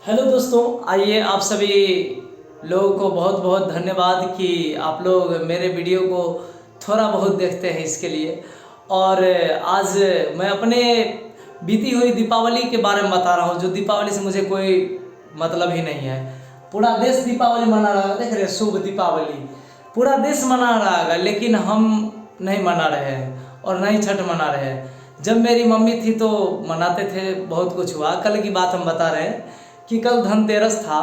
Hello दोस्तों, आइए आप सभी लोगों को बहुत बहुत धन्यवाद कि आप लोग मेरे वीडियो को थोड़ा बहुत देखते हैं इसके लिए। और आज मैं अपने बीती हुई दीपावली के बारे में बता रहा हूँ, जो दीपावली से मुझे कोई मतलब ही नहीं है। पूरा देश दीपावली मना रहा है, देख रहे हैं, शुभ दीपावली पूरा देश मना रहा है, लेकिन हम नहीं मना रहे हैं और नहीं छठ मना रहे हैं। जब मेरी मम्मी थी तो मनाते थे, बहुत कुछ हुआ। कल की बात हम बता रहे हैं कि कल धनतेरस था।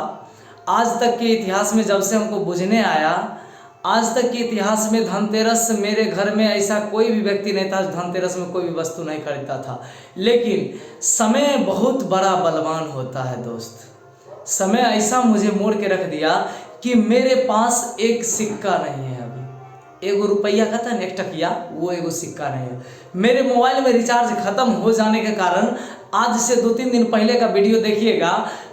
आज तक के इतिहास में जब से हमको बुझने आया, आज तक के इतिहास में धनतेरस मेरे घर में ऐसा कोई भी व्यक्ति नहीं था धनतेरस में कोई भी वस्तु नहीं खरीदता था। लेकिन समय बहुत बड़ा बलवान होता है दोस्त। समय ऐसा मुझे मोड़ के रख दिया कि मेरे पास एक सिक्का नहीं है। अभी एगो रुपया कहता है, एक टकिया, वो एगो सिक्का नहीं है। मेरे मोबाइल में रिचार्ज खत्म हो जाने के कारण आज से 2-3 दिन पहले का वीडियो देखिएगा,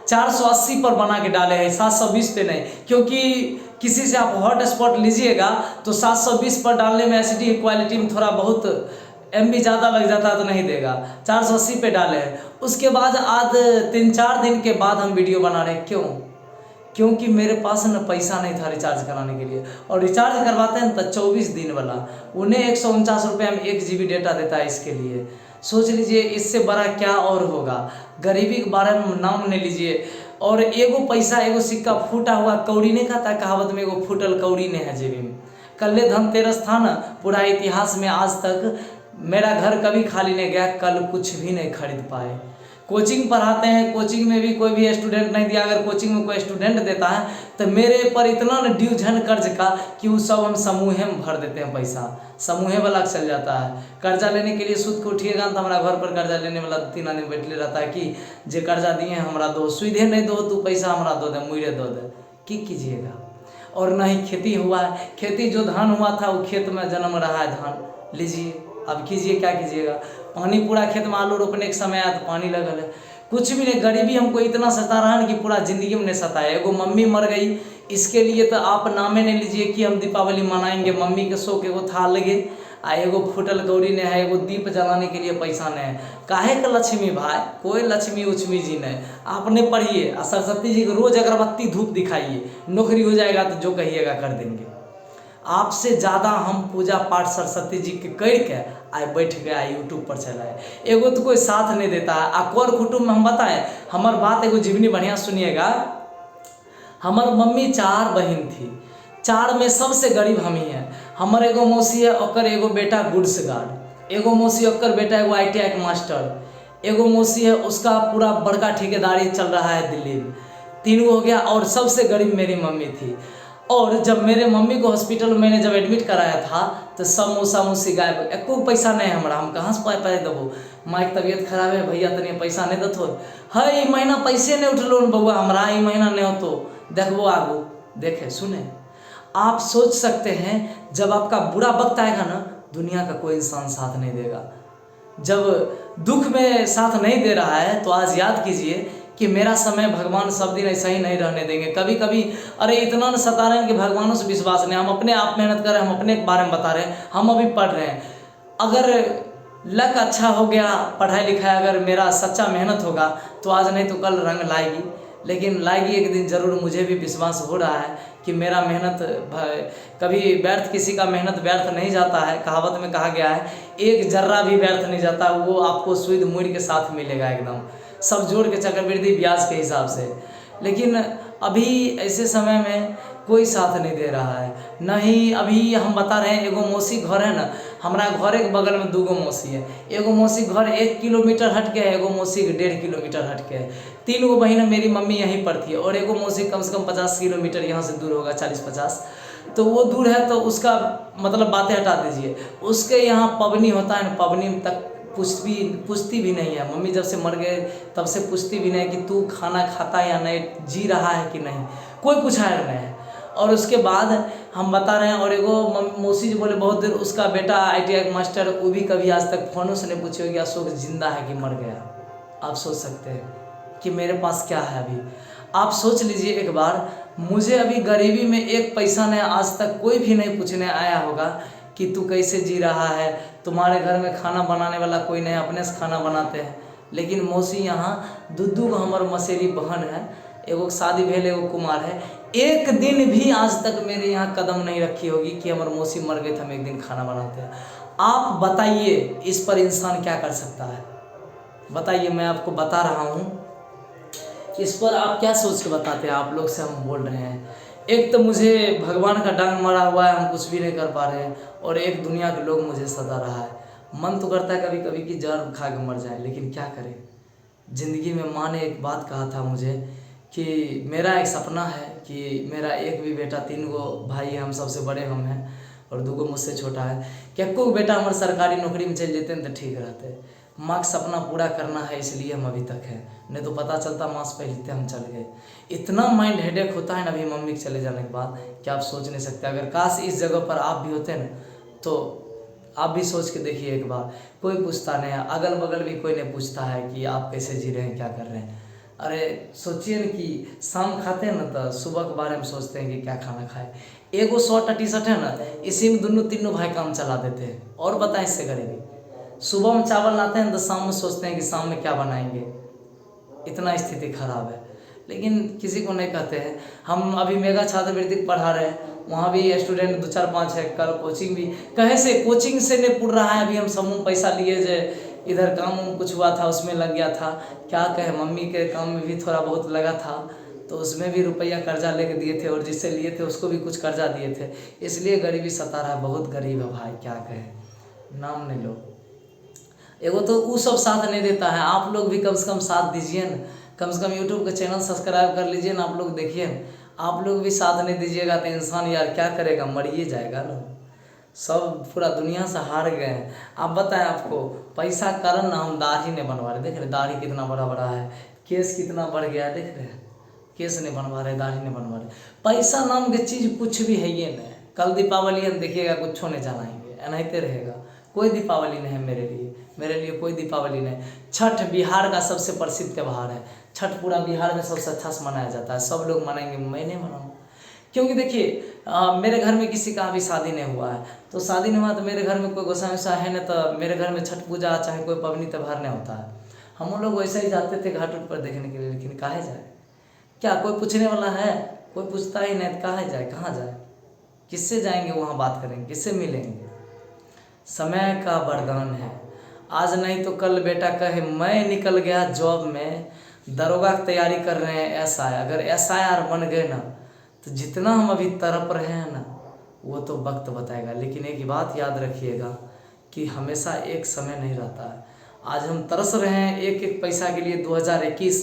480 पर बना के डाले हैं, 720 पे नहीं। क्योंकि किसी से आप हॉटस्पॉट लीजिएगा तो 720 पर डालने में एचडी क्वालिटी में थोड़ा बहुत एमबी ज़्यादा लग जाता है तो नहीं देगा। 480 पे डाले हैं। उसके बाद आज 3-4 दिन के बाद हम वीडियो बना रहे हैं। क्योंकि मेरे पास न पैसा नहीं था रिचार्ज कराने के लिए, और रिचार्ज करवाते हैं तो 24 दिन वाला, उन्हें 149 रुपये में 1 GB डेटा देता है। इसके लिए सोच लीजिए, इससे बड़ा क्या और होगा। गरीबी के बारे में नाम नहीं लीजिए। और एगो पैसा, एगो सिक्का फूटा हुआ कौड़ी नहीं खाता, कहावत में एगो फूटल कौड़ी नहीं है जेबी में। कल धनतेरस था ना, पूरा इतिहास में आज तक मेरा घर कभी खाली नहीं गया। कल कुछ भी नहीं खरीद पाए। कोचिंग पढ़ाते हैं, कोचिंग में भी कोई भी स्टूडेंट नहीं दिया। अगर कोचिंग में कोई स्टूडेंट देता है तो मेरे पर इतना न ड्यू झन कर्ज का कि वो सब हम समूहे में भर देते हैं। पैसा समूहे वाला चल जाता है। कर्जा लेने के लिए सूद को उठिएगा तो हमारा घर पर कर्जा लेने वाला 3 आदमी बैठले रहता है कि जे कर्जा दिए हमारा दो, सुधे नहीं दो तू पैसा हमारा दो दे, मुझे दो दे। की कीजिएगा। और ना ही खेती हुआ है। खेती जो धान हुआ था वो खेत में जन्म रहा है धान, लीजिए अब कीजिए, क्या कीजिएगा। पानी पूरा खेत में, आलू रोपने के समय आया तो पानी लगल है। कुछ भी नहीं। गरीबी हमको इतना सता रहा है कि पूरा जिंदगी में नहीं सताया। एगो मम्मी मर गई, इसके लिए तो आप नामे नहीं लीजिए कि हम दीपावली मनाएंगे। मम्मी के शौक एगो था लगे, आ एगो फुटल कौड़ी नहीं है, एगो दीप जलाने के लिए पैसा नहीं है। काहे का लक्ष्मी भाई, कोई लक्ष्मी उच्मी जी नहीं। आपने पढ़िए और सरस्वती जी को रोज अगरबत्ती धूप दिखाइए, नौकरी हो जाएगा तो जो कहिएगा कर देंगे। आपसे ज़्यादा हम पूजा पाठ सरस्वती जी के करके आए बैठ गया यूट्यूब पर चलाए। एगो तो कोई साथ नहीं देता है। अकबर कुटुम्ब में हम बताएं, हमार बात एगो जीवनी बढ़िया सुनिएगा। हमार मम्मी 4 बहन थी, 4 में सबसे गरीब हम ही हैं। हमार एगो मौसी है, ओकर एगो बेटा गुड्स गार्ड, एगो मौसी ओकर बेटा एगो ITI के मास्टर, एगो मौसी है उसका पूरा बड़का ठेकेदारी चल रहा है दिल्ली में। 3 हो गया। और सबसे गरीब मेरी मम्मी थी। और जब मेरे मम्मी को हॉस्पिटल में मैंने जब एडमिट कराया था तो सब मौसा मौसी गायब, एको पैसा नहीं हमारा। हम कहाँ से पैसा देबो, माँ की तबीयत खराब है, भैया तनी पैसा नहीं दो है, ये महीना पैसे नहीं उठलो बउआ हमारा, ये महीना नहीं हो तो देखबो आगो। देखे सुने, आप सोच सकते हैं जब आपका बुरा वक्त आएगा ना, दुनिया का कोई इंसान साथ नहीं देगा। जब दुख में साथ नहीं दे रहा है तो आज याद कीजिए कि मेरा समय भगवान सब दिन ऐसा ही नहीं रहने देंगे। कभी कभी अरे इतना न सता रहे हैं कि भगवानों से विश्वास नहीं। हम अपने आप मेहनत कर रहे हैं, हम अपने बारे में बता रहे हैं, हम अभी पढ़ रहे हैं। अगर लक अच्छा हो गया, पढ़ाई लिखाई अगर मेरा सच्चा मेहनत होगा तो आज नहीं तो कल रंग लाएगी। लेकिन लाएगी एक दिन ज़रूर। मुझे भी विश्वास हो रहा है कि मेरा मेहनत कभी व्यर्थ, किसी का मेहनत व्यर्थ नहीं जाता है। कहावत में कहा गया है, एक जर्रा भी व्यर्थ नहीं जाता, वो आपको सूद मूड़ के साथ मिलेगा एकदम, सब जोड़ के चक्रवृद्धि ब्याज के हिसाब से। लेकिन अभी ऐसे समय में कोई साथ नहीं दे रहा है। नहीं, अभी हम बता रहे हैं, एगो मौसी घर है ना, हमारा घर के बगल में 2 मौसी है। एगो मौसी घर 1 किलोमीटर हट के है, एगो मौसी 1.5 किलोमीटर हट के है। 3 गो बहन मेरी मम्मी यहीं पर थी, और एगो मौसी कम से कम 50 किलोमीटर यहाँ से दूर होगा, 40-50। तो वो दूर है तो उसका मतलब बातें हटा दीजिए। उसके यहाँ पबनी होता है ना, पबनी तक पूछती भी नहीं है। मम्मी जब से मर गए तब से पूछती भी नहीं कि तू खाना खाता या नहीं, जी रहा है कि नहीं, कोई पूछाया नहीं है। और उसके बाद हम बता रहे हैं, और एगो मौसी जी बोले बहुत देर उसका बेटा ITI का मास्टर, वो भी कभी आज तक फ़ोनों से नहीं पूछे कि अशोक जिंदा है कि मर गया। आप सोच सकते हैं कि मेरे पास क्या है अभी। आप सोच लीजिए एक बार, मुझे अभी गरीबी में एक पैसा नहीं, आज तक कोई भी नहीं पूछने आया होगा कि तू कैसे जी रहा है। तुम्हारे घर में खाना बनाने वाला कोई नहीं, अपने से खाना बनाते हैं। लेकिन मौसी यहाँ दुद्दू को हमार मसेरी बहन है, एगो शादी भेल एगो कुमार है, एक दिन भी आज तक मेरे यहाँ कदम नहीं रखी होगी कि हमारे मौसी मर गए थे हम एक दिन खाना बनाते हैं। आप बताइए इस पर इंसान क्या कर सकता है? बताइए, मैं आपको बता रहा हूँ, इस पर आप क्या सोच के बताते हैं? आप लोग से हम बोल रहे हैं, एक तो मुझे भगवान का डांग मारा हुआ है, हम कुछ भी नहीं कर पा रहे हैं, और एक दुनिया के लोग मुझे सता रहा है। मन तो करता है कभी कभी कि जहर खा के मर जाए, लेकिन क्या करें। ज़िंदगी में माँ ने एक बात कहा था मुझे कि मेरा एक सपना है कि मेरा एक भी बेटा, 3 गो भाई हैं, हम सबसे बड़े हम हैं और 2 गो मुझसे छोटा है, कि एको बेटा हमारे सरकारी नौकरी में चल जाते हैं तो ठीक रहते। माँ का सपना पूरा करना है, इसलिए हम अभी तक हैं, नहीं तो पता चलता माँ से पहले हम चल गए। इतना माइंड हेडेक होता है ना अभी मम्मी के चले जाने के बाद कि आप सोच नहीं सकते। अगर काश इस जगह पर आप भी होते ना, तो आप भी सोच के देखिए एक बार। कोई पूछता नहीं है, अगल बगल भी कोई नहीं पूछता है कि आप कैसे जी रहे हैं, क्या कर रहे हैं। अरे सोचिए न कि शाम खाते हैं ना तो सुबह के बारे में सोचते हैं कि क्या खाना खाए। एगो शर्ट टी शर्ट है ना, इसी में दोनों तीनों भाई काम चला देते हैं, और बताएं इससे गरीबी। सुबह में चावल लाते हैं तो शाम में सोचते हैं कि शाम में क्या बनाएंगे। इतना स्थिति खराब है, लेकिन किसी को नहीं कहते हैं। हम अभी मेगा छात्रवृत्ति पढ़ा रहे हैं, वहाँ भी स्टूडेंट 2 4 5 है। कल कोचिंग भी कहे से कोचिंग से नहीं पुर रहा है। अभी हम समूह पैसा लिए जो इधर काम कुछ हुआ था उसमें लग गया था, क्या कहे, मम्मी के काम में भी थोड़ा बहुत लगा था, तो उसमें भी रुपया कर्जा लेके दिए थे, और जिससे लिए थे उसको भी कुछ कर्जा दिए थे, इसलिए गरीबी सता रहा है। बहुत गरीब है भाई, क्या कहे, नाम नहीं लो। एगो तो वो सब साथ नहीं देता है, आप लोग भी कम से कम साथ दीजिए ना। कम से कम यूट्यूब का चैनल सब्सक्राइब कर लीजिए ना, आप लोग देखिए ना। आप लोग भी साथ नहीं दीजिएगा तो इंसान यार क्या करेगा, मरिए जाएगा ना। सब पूरा दुनिया से हार गए हैं। आप बताएं, आपको पैसा कारण ना हम दाढ़ी नहीं बनवा रहे, देख रहे दाढ़ी कितना बड़ा बड़ा है, केस कितना बढ़ गया है, देख रहे हैं। केस नहीं बनवा रहे, दाढ़ी नहीं बनवा रहे, पैसा नाम की चीज़ कुछ भी है ये नहीं। कल दीपावली है, देखिएगा कुछ नहीं जलाएंगे, एनाहिते रहेगा। कोई दीपावली नहीं है मेरे लिए कोई दीपावली नहीं। छठ बिहार का सबसे प्रसिद्ध त्यौहार है। छठ पूरा बिहार में सबसे अच्छा से मनाया जाता है, सब लोग मनाएंगे, मैं नहीं मनाऊँ। क्योंकि देखिए मेरे घर में किसी का अभी शादी नहीं हुआ है, तो शादी नहीं हुआ तो मेरे घर में कोई गोसाई सा है ना, तो मेरे घर में छठ पूजा चाहे कोई पबनी त्यौहार नहीं होता है। हम लोग वैसे ही जाते थे घाट पर देखने के लिए, लेकिन काहे जाए, क्या कोई पूछने वाला है? कोई पूछता ही नहीं, तो कहाँ जाए, कहाँ जाए, किससे जाएंगे वहाँ बात करेंगे, किससे मिलेंगे। समय का वरदान है, आज नहीं तो कल बेटा कहे मैं निकल गया जॉब में, दरोगा की तैयारी कर रहे हैं SI। अगर SIR बन गए ना, तो जितना हम अभी तड़प रहे हैं ना, वो तो वक्त बताएगा। लेकिन एक ही बात याद रखिएगा कि हमेशा एक समय नहीं रहता है। आज हम तरस रहे हैं एक एक पैसा के लिए। 2021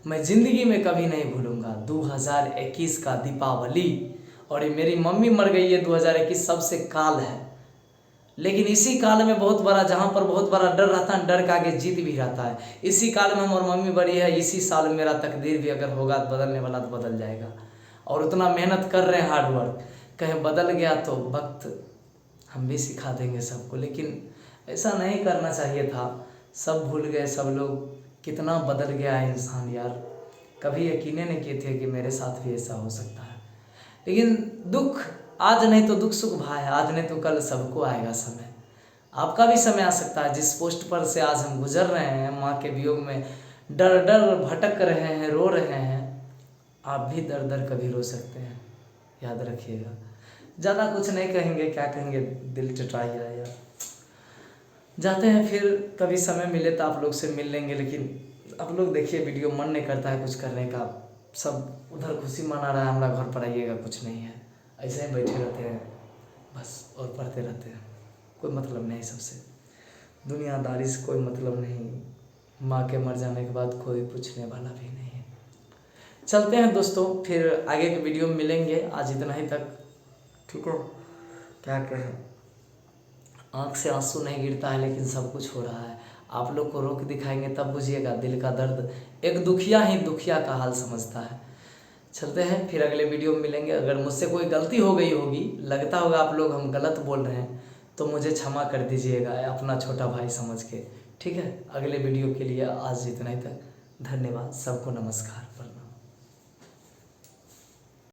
मैं ज़िंदगी में कभी नहीं भूलूंगा, 2021 का दीपावली। और ये मेरी मम्मी मर गई है, 2021 सबसे काल है। लेकिन इसी काल में बहुत बड़ा, जहाँ पर बहुत बड़ा डर रहता है, डर के आगे जीत भी रहता है। इसी काल में हमारी मम्मी बड़ी है, इसी साल मेरा तकदीर भी अगर होगा तो बदलने वाला तो बदल जाएगा। और उतना मेहनत कर रहे हैं, हार्ड वर्क, कहीं बदल गया तो वक्त हम भी सिखा देंगे सबको। लेकिन ऐसा नहीं करना चाहिए था, सब भूल गए सब लोग। कितना बदल गया है इंसान यार, कभी यकीन नहीं किए थे कि मेरे साथ भी ऐसा हो सकता है। लेकिन दुख आज नहीं तो दुख सुख भाई, आज नहीं तो कल सबको आएगा समय। आपका भी समय आ सकता है। जिस पोस्ट पर से आज हम गुजर रहे हैं, माँ के वियोग में डर डर भटक रहे हैं, रो रहे हैं, आप भी दर दर कभी रो सकते हैं, याद रखिएगा। ज़्यादा कुछ नहीं कहेंगे, क्या कहेंगे, दिल टटाइए यार। जाते हैं, फिर कभी समय मिले तो आप लोग से मिल लेंगे। लेकिन आप लोग देखिए वीडियो, मन नहीं करता है कुछ करने का, सब उधर खुशी मना रहा है, हमारा घर पर आइएगा कुछ नहीं है, ऐसे ही बैठे रहते हैं बस और पढ़ते रहते हैं। कोई मतलब नहीं, सबसे दुनियादारी से कोई मतलब नहीं। माँ के मर जाने के बाद कोई पूछने वाला भी नहीं है। चलते हैं दोस्तों, फिर आगे के वीडियो में मिलेंगे। आज इतना ही तक, ठीक है। क्या कहें, आँख से आंसू नहीं गिरता है, लेकिन सब कुछ हो रहा है। आप लोग को रोक दिखाएंगे तब बुझिएगा दिल का दर्द। एक दुखिया ही दुखिया का हाल समझता है। चलते हैं, फिर अगले वीडियो में मिलेंगे। अगर मुझसे कोई गलती हो गई होगी, लगता होगा आप लोग हम गलत बोल रहे हैं, तो मुझे क्षमा कर दीजिएगा, अपना छोटा भाई समझ के, ठीक है। अगले वीडियो के लिए आज इतना ही तक, धन्यवाद, सबको नमस्कार।